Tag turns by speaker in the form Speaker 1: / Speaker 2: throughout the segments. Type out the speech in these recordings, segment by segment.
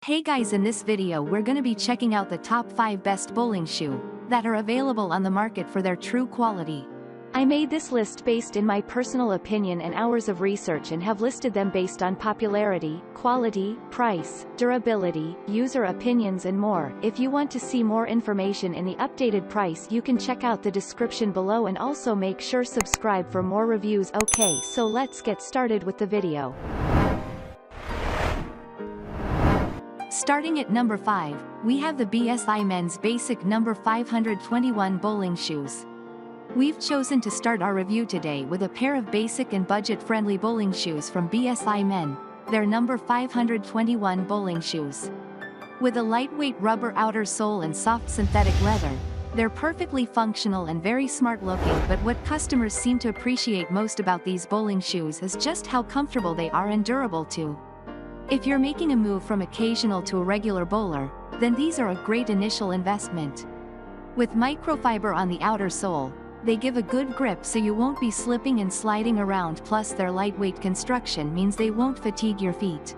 Speaker 1: Hey guys, in this video we're gonna be checking out the top 5 best bowling shoe that are available on the market for their true quality. I made this list based in my personal opinion and hours of research and have listed them based on popularity, quality, price, durability, user opinions and more. If you want to see more information in the updated price, you can check out the description below and also make sure subscribe for more reviews. Okay, so let's get started with the video. Starting at number 5, we have the BSI Men's Basic number 521 bowling shoes. We've chosen to start our review today with a pair of basic and budget-friendly bowling shoes from BSI Men, their number 521 bowling shoes. With a lightweight rubber outer sole and soft synthetic leather, they're perfectly functional and very smart looking, but what customers seem to appreciate most about these bowling shoes is just how comfortable they are and durable too. If you're making a move from occasional to a regular bowler, then these are a great initial investment. With microfiber on the outer sole, they give a good grip so you won't be slipping and sliding around, plus their lightweight construction means they won't fatigue your feet.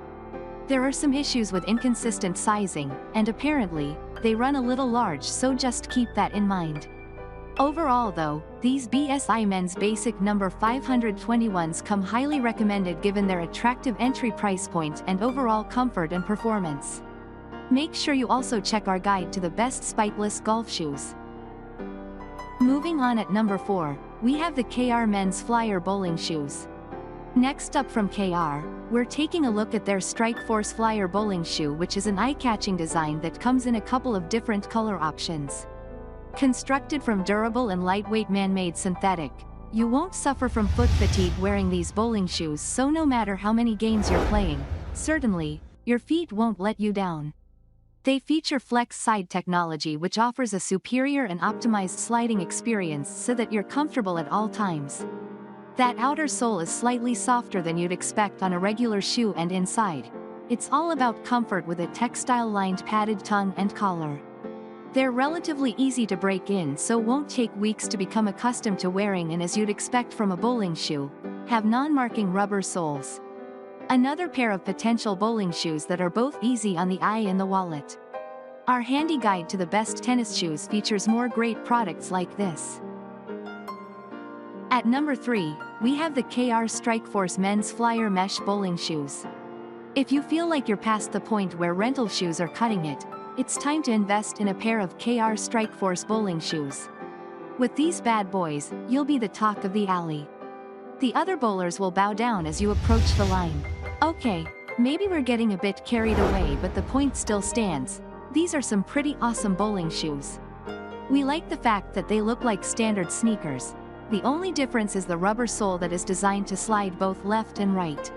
Speaker 1: There are some issues with inconsistent sizing, and apparently, they run a little large, so just keep that in mind. Overall though, these BSI Men's Basic number 521s come highly recommended given their attractive entry price point and overall comfort and performance. Make sure you also check our guide to the best spikeless golf shoes. Moving on, at number 4, we have the KR Men's Flyer bowling shoes. Next up from KR, we're taking a look at their Strikeforce Flyer bowling shoe, which is an eye-catching design that comes in a couple of different color options. Constructed from durable and lightweight man-made synthetic, you won't suffer from foot fatigue wearing these bowling shoes, so no matter how many games you're playing, certainly, your feet won't let you down. They feature flex side technology, which offers a superior and optimized sliding experience so that you're comfortable at all times. That outer sole is slightly softer than you'd expect on a regular shoe, and inside, it's all about comfort with a textile-lined padded tongue and collar. They're relatively easy to break in, so won't take weeks to become accustomed to wearing, and as you'd expect from a bowling shoe, have non-marking rubber soles. Another pair of potential bowling shoes that are both easy on the eye and the wallet. Our handy guide to the best tennis shoes features more great products like this. At number 3, we have the KR Strikeforce Men's Flyer Mesh bowling shoes. If you feel like you're past the point where rental shoes are cutting it, it's time to invest in a pair of KR Strikeforce bowling shoes. With these bad boys, you'll be the talk of the alley. The other bowlers will bow down as you approach the line. Okay, maybe we're getting a bit carried away, but the point still stands. These are some pretty awesome bowling shoes. We like the fact that they look like standard sneakers. The only difference is the rubber sole that is designed to slide both left and right.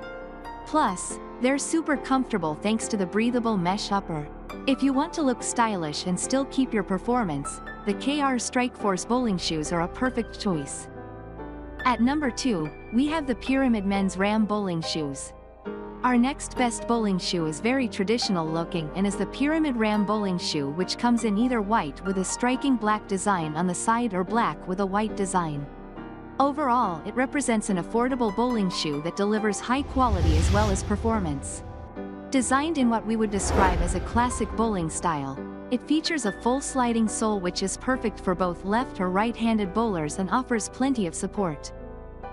Speaker 1: Plus, they're super comfortable thanks to the breathable mesh upper. If you want to look stylish and still keep your performance, the KR Strikeforce bowling shoes are a perfect choice. At number 2, we have the Pyramid Men's Ram bowling shoes. Our next best bowling shoe is very traditional looking and is the Pyramid Ram bowling shoe, which comes in either white with a striking black design on the side or black with a white design. Overall, it represents an affordable bowling shoe that delivers high quality as well as performance. Designed in what we would describe as a classic bowling style, it features a full sliding sole which is perfect for both left or right-handed bowlers and offers plenty of support.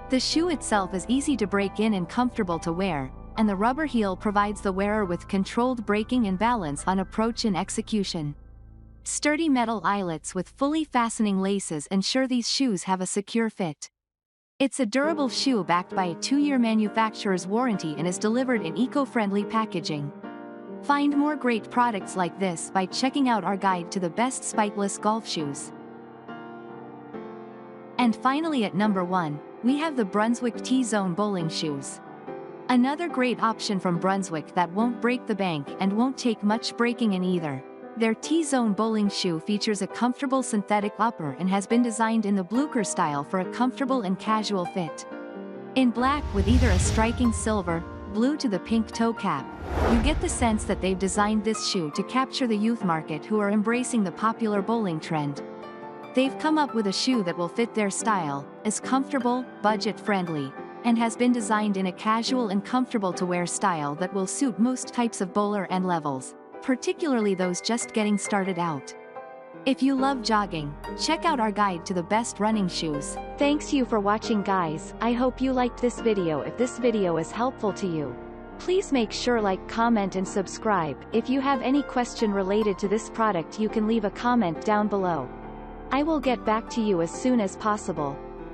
Speaker 1: The shoe itself is easy to break in and comfortable to wear, and the rubber heel provides the wearer with controlled braking and balance on approach and execution. Sturdy metal eyelets with fully fastening laces ensure these shoes have a secure fit. It's a durable shoe backed by a 2-year manufacturer's warranty and is delivered in eco-friendly packaging. Find more great products like this by checking out our guide to the best spikeless golf shoes. And finally, at number 1, we have the Brunswick T-Zone bowling shoes. Another great option from Brunswick that won't break the bank and won't take much breaking in either. Their T-Zone bowling shoe features a comfortable synthetic upper and has been designed in the Blucher style for a comfortable and casual fit. In black with either a striking silver, blue to the pink toe cap, you get the sense that they've designed this shoe to capture the youth market who are embracing the popular bowling trend. They've come up with a shoe that will fit their style, is comfortable, budget-friendly, and has been designed in a casual and comfortable to wear style that will suit most types of bowler and levels. particularly those just getting started out. If you love jogging, check out our guide to the best running shoes. Thanks you for watching, guys. I hope you liked this video. If this video is helpful to you, please make sure like, comment and subscribe. If you have any question related to this product, you can leave a comment down below. I will get back to you as soon as possible.